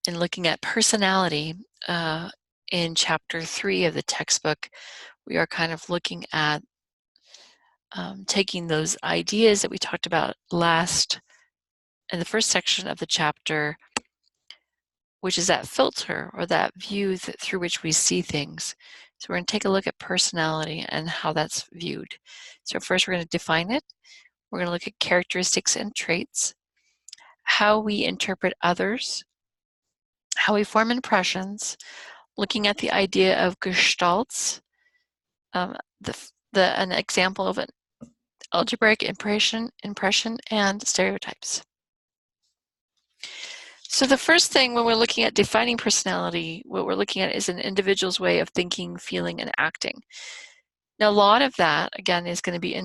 in looking at personality, in chapter 3 of the textbook, we are kind of looking at taking those ideas that we talked about last in the first section of the chapter, which is that filter or that view through which we see things. So we're going to take a look at personality and how that's viewed. So first we're going to define it. We're going to look at characteristics and traits, how we interpret others, how we form impressions, looking at the idea of Gestalts, an example of an algebraic impression, and stereotypes. So the first thing when we're looking at defining personality, what we're looking at is an individual's way of thinking, feeling, and acting. Now, a lot of that, again, is going to be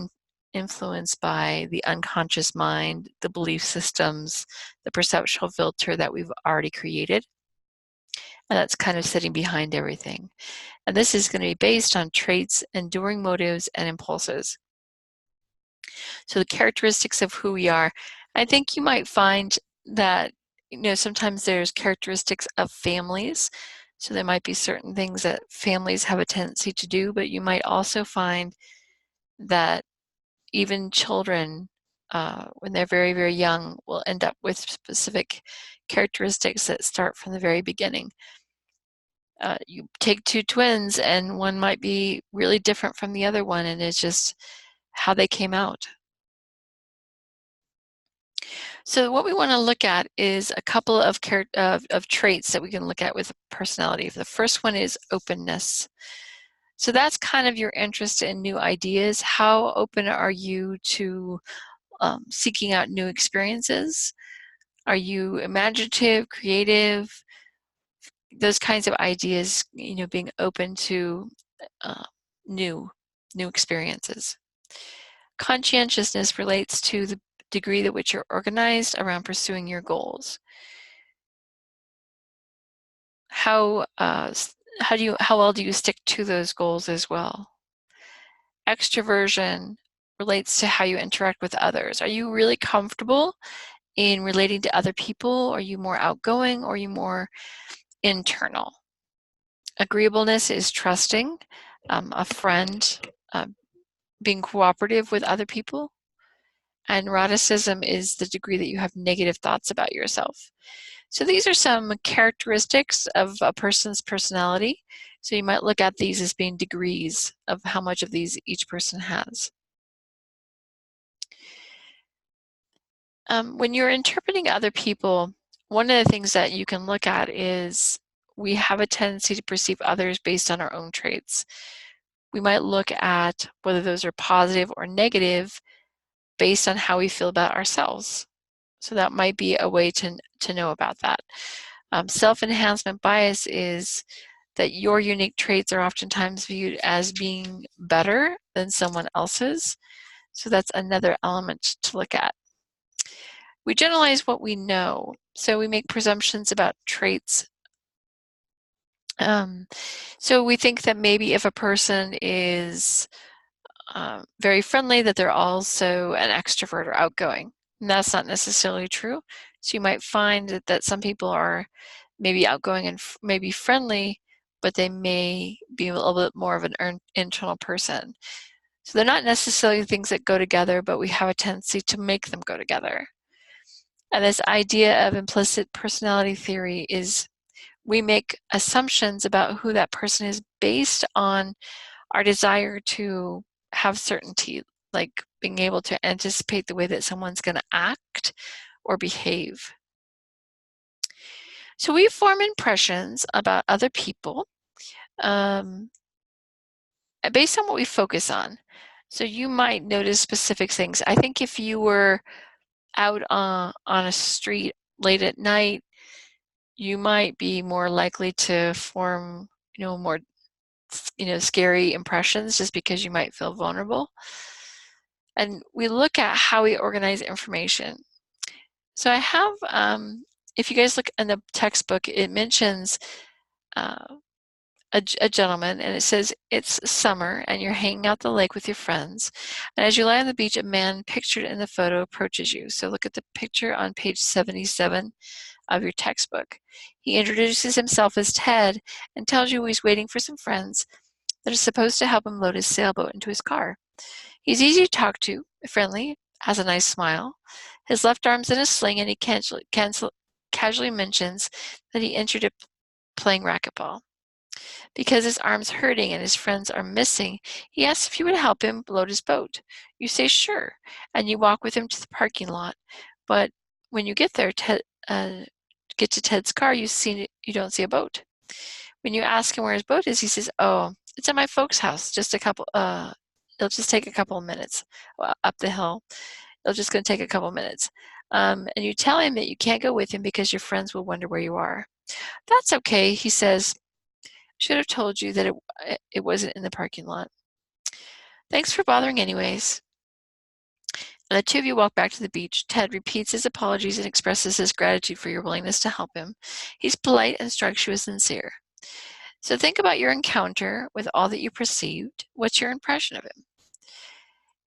influenced by the unconscious mind, the belief systems, the perceptual filter that we've already created. And that's kind of sitting behind everything. And this is going to be based on traits, enduring motives, and impulses. So the characteristics of who we are, I think you might find that, sometimes there's characteristics of families. So there might be certain things that families have a tendency to do, but you might also find that even children, when they're very, very young, will end up with specific characteristics that start from the very beginning. You take two twins and one might be really different from the other one, and it's just how they came out. So what we want to look at is a couple of traits that we can look at with personality. The first one is openness. So that's kind of your interest in new ideas. How open are you to seeking out new experiences? Are you imaginative, creative? Those kinds of ideas, being open to new experiences. Conscientiousness relates to the degree to which you're organized around pursuing your goals. How well do you stick to those goals as well? Extroversion relates to how you interact with others. Are you really comfortable in relating to other people? Are you more outgoing, or are you more internal? Agreeableness is trusting, a friend, being cooperative with other people. And neuroticism is the degree that you have negative thoughts about yourself. So these are some characteristics of a person's personality. So you might look at these as being degrees of how much of these each person has. When you're interpreting other people, one of the things that you can look at is we have a tendency to perceive others based on our own traits. We might look at whether those are positive or negative based on how we feel about ourselves. So that might be a way to know about that. Self-enhancement bias is that your unique traits are oftentimes viewed as being better than someone else's. So that's another element to look at. We generalize what we know. So we make presumptions about traits. So we think that maybe if a person is very friendly, that they're also an extrovert or outgoing. And that's not necessarily true. So you might find that some people are maybe outgoing and maybe friendly, but they may be a little bit more of an internal person. So they're not necessarily things that go together, but we have a tendency to make them go together. And this idea of implicit personality theory is we make assumptions about who that person is based on our desire to have certainty, like being able to anticipate the way that someone's going to act or behave. So we form impressions about other people based on what we focus on. So you might notice specific things. I think if you were out on a street late at night, you might be more likely to form, more scary impressions just because you might feel vulnerable. And we look at how we organize information. So I have, if you guys look in the textbook, it mentions a gentleman, and it says, it's summer and you're hanging out the lake with your friends. And as you lie on the beach, a man pictured in the photo approaches you. So look at the picture on page 77 of your textbook. He introduces himself as Ted and tells you he's waiting for some friends that are supposed to help him load his sailboat into his car. He's easy to talk to, friendly, has a nice smile. His left arm's in a sling, and he casually mentions that he injured it playing racquetball. Because his arm's hurting and his friends are missing, he asks if you would help him load his boat. You say sure, and you walk with him to the parking lot. But when you get there, get to Ted's car, you don't see a boat. When you ask him where his boat is, he says, "Oh, it's at my folks' house. It'll just take a couple of minutes up the hill. It'll just going to take a couple of minutes." And you tell him that you can't go with him because your friends will wonder where you are. "That's okay," he says. "Should have told you that it wasn't in the parking lot. Thanks for bothering anyways." And the two of you walk back to the beach. Ted repeats his apologies and expresses his gratitude for your willingness to help him. He's polite and strikes you as sincere. So think about your encounter with all that you perceived. What's your impression of him?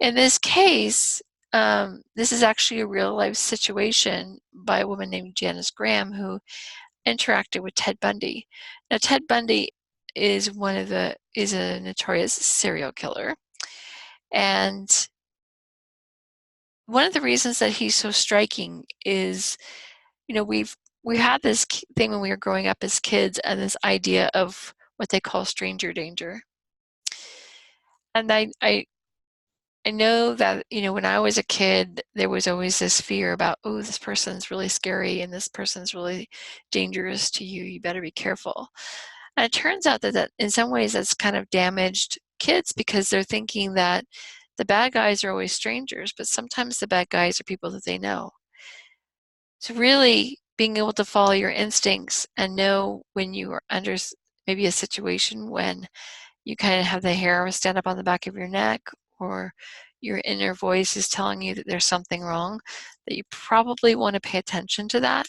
In this case, this is actually a real life situation by a woman named Janice Graham who interacted with Ted Bundy. Now, Ted Bundy is a notorious serial killer, and one of the reasons that he's so striking is, we had this thing when we were growing up as kids, and this idea of what they call stranger danger. And I know that, when I was a kid, there was always this fear about, oh, this person's really scary and this person's really dangerous to you. You better be careful. And it turns out that in some ways that's kind of damaged kids because they're thinking that the bad guys are always strangers, but sometimes the bad guys are people that they know. So really being able to follow your instincts and know when you are under maybe a situation when you kind of have the hair stand up on the back of your neck, or your inner voice is telling you that there's something wrong, that you probably want to pay attention to that,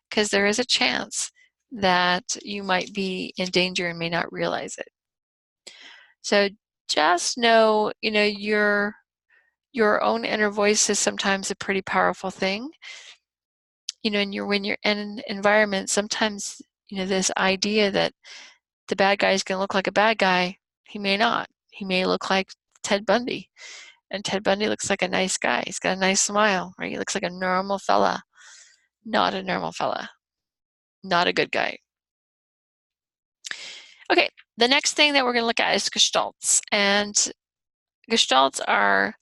because there is a chance that you might be in danger and may not realize it. So just know, your own inner voice is sometimes a pretty powerful thing. And when you're in an environment, sometimes, this idea that the bad guy is going to look like a bad guy, he may not. He may look like Ted Bundy. And Ted Bundy looks like a nice guy. He's got a nice smile, right? He looks like a normal fella. Not a normal fella. Not a good guy. Okay, the next thing that we're going to look at is Gestalts. And Gestalts are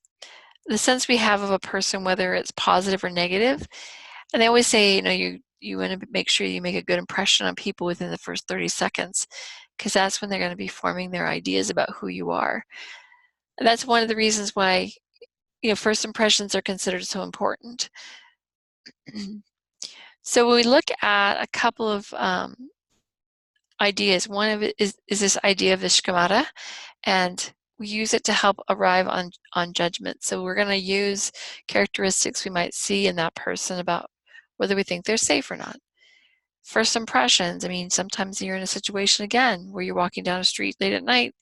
the sense we have of a person, whether it's positive or negative. And they always say, you want to make sure you make a good impression on people within the first 30 seconds, because that's when they're going to be forming their ideas about who you are. And that's one of the reasons why, first impressions are considered so important. So when we look at a couple of ideas, one of it is this idea of the schemata, and we use it to help arrive on judgment. So we're going to use characteristics we might see in that person about whether we think they're safe or not. First impressions, sometimes you're in a situation, again, where you're walking down a street late at night.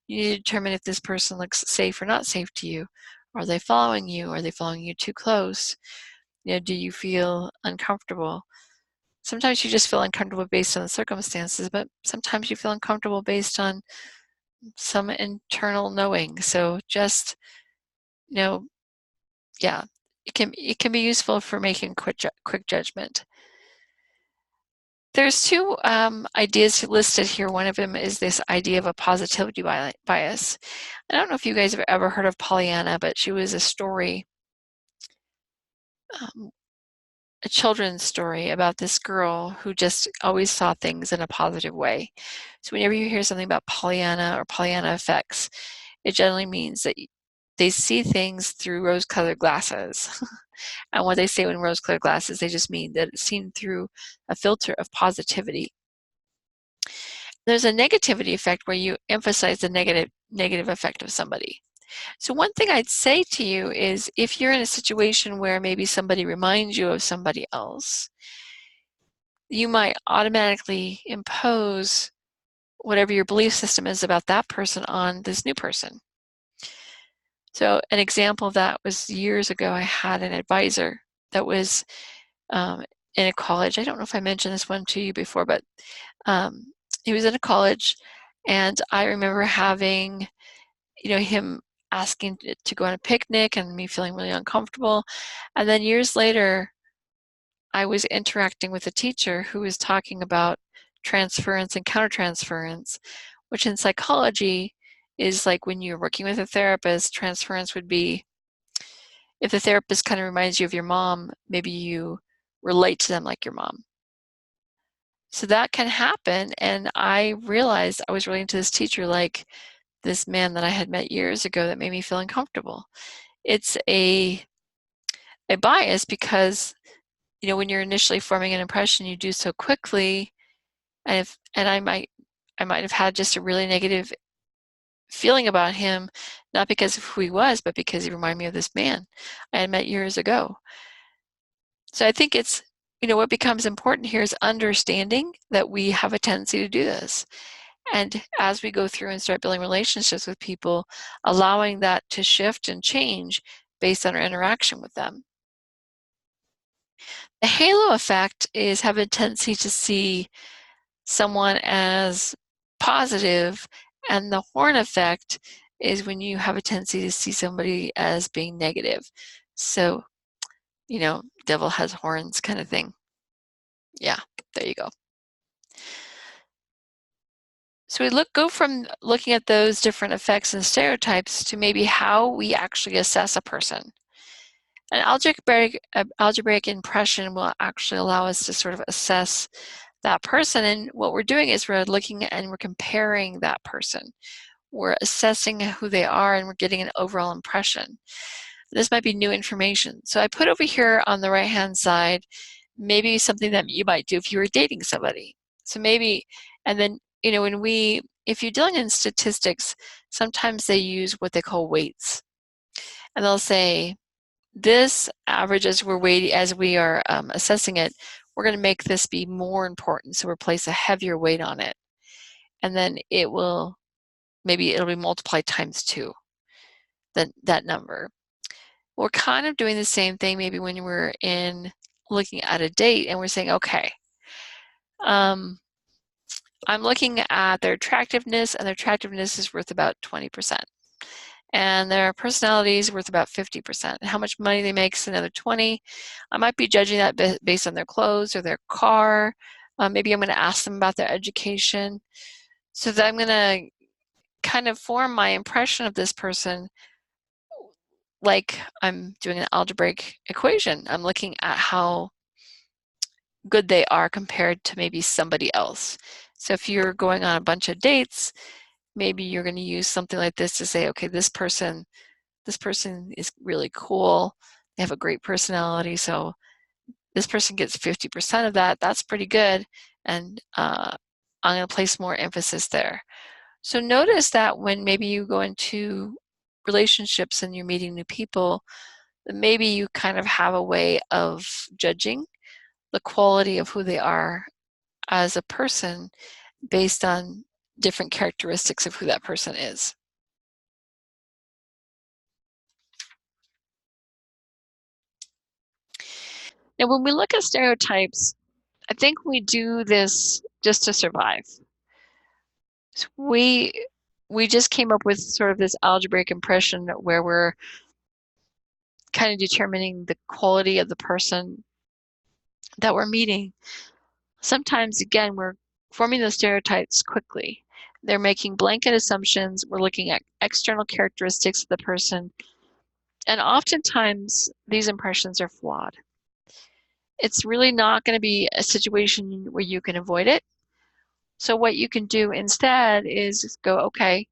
You need to determine if this person looks safe or not safe to you. Are they following you? Are they following you too close? Do you feel uncomfortable? Sometimes you just feel uncomfortable based on the circumstances, but sometimes you feel uncomfortable based on some internal knowing. So just, yeah, it can be useful for making quick judgment. There's two ideas listed here. One of them is this idea of a positivity bias. I don't know if you guys have ever heard of Pollyanna, but she was a story, a children's story about this girl who just always saw things in a positive way. So whenever you hear something about Pollyanna or Pollyanna effects, it generally means that they see things through rose-colored glasses. And what they say when rose-colored glasses, they just mean that it's seen through a filter of positivity. There's a negativity effect where you emphasize the negative effect of somebody. So one thing I'd say to you is, if you're in a situation where maybe somebody reminds you of somebody else, you might automatically impose whatever your belief system is about that person on this new person. So an example of that was years ago, I had an advisor that was in a college. I don't know if I mentioned this one to you before, but he was in a college, and I remember having, him asking to go on a picnic and me feeling really uncomfortable. And then years later, I was interacting with a teacher who was talking about transference and countertransference, which in psychology is like when you're working with a therapist, transference would be if the therapist kind of reminds you of your mom, maybe you relate to them like your mom. So that can happen. And I realized I was relating to this teacher like this man that I had met years ago that made me feel uncomfortable. It's a bias because, when you're initially forming an impression, you do so quickly. And I might have had just a really negative feeling about him, not because of who he was, but because he reminded me of this man I had met years ago. So I think it's, what becomes important here is understanding that we have a tendency to do this. And as we go through and start building relationships with people, allowing that to shift and change based on our interaction with them. The halo effect is having a tendency to see someone as positive, and the horn effect is when you have a tendency to see somebody as being negative. So, devil has horns kind of thing. Yeah, there you go. So we go from looking at those different effects and stereotypes to maybe how we actually assess a person. An algebraic impression will actually allow us to sort of assess that person. And what we're doing is we're looking and we're comparing that person. We're assessing who they are and we're getting an overall impression. This might be new information. So I put over here on the right-hand side, maybe something that you might do if you were dating somebody. So maybe, and then, if you're dealing in statistics, sometimes they use what they call weights. And they'll say, this average as we are assessing it, we're going to make this be more important. So we'll place a heavier weight on it. And then it'll be multiplied times 2, that number. We're kind of doing the same thing maybe when we're looking at a date and we're saying, okay, I'm looking at their attractiveness, and their attractiveness is worth about 20%. And their personality is worth about 50%. How much money they make is another 20. I might be judging that based on their clothes or their car. Maybe I'm going to ask them about their education. So that I'm going to kind of form my impression of this person like I'm doing an algebraic equation. I'm looking at how good they are compared to maybe somebody else. So if you're going on a bunch of dates, maybe you're going to use something like this to say, okay, this person is really cool. They have a great personality. So this person gets 50% of that. That's pretty good. And I'm going to place more emphasis there. So notice that when maybe you go into relationships and you're meeting new people, maybe you kind of have a way of judging the quality of who they are as a person based on different characteristics of who that person is. Now, when we look at stereotypes, I think we do this just to survive. So we just came up with sort of this algebraic impression where we're kind of determining the quality of the person that we're meeting. Sometimes, again, we're forming those stereotypes quickly. They're making blanket assumptions. We're looking at external characteristics of the person. And oftentimes, these impressions are flawed. It's really not going to be a situation where you can avoid it. So what you can do instead is go, okay,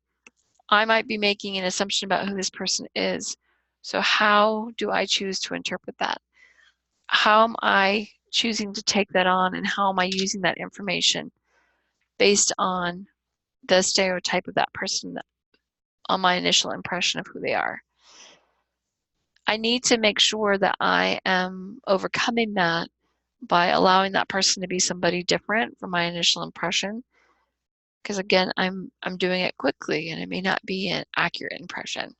I might be making an assumption about who this person is. So how do I choose to interpret that? How am I choosing to take that on, and how am I using that information based on the stereotype of that person on my initial impression of who they are? I need to make sure that I am overcoming that by allowing that person to be somebody different from my initial impression. Because again, I'm doing it quickly and it may not be an accurate impression.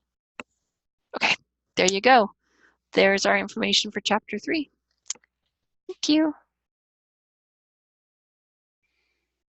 Okay, there you go. There's our information for chapter 3. Thank you.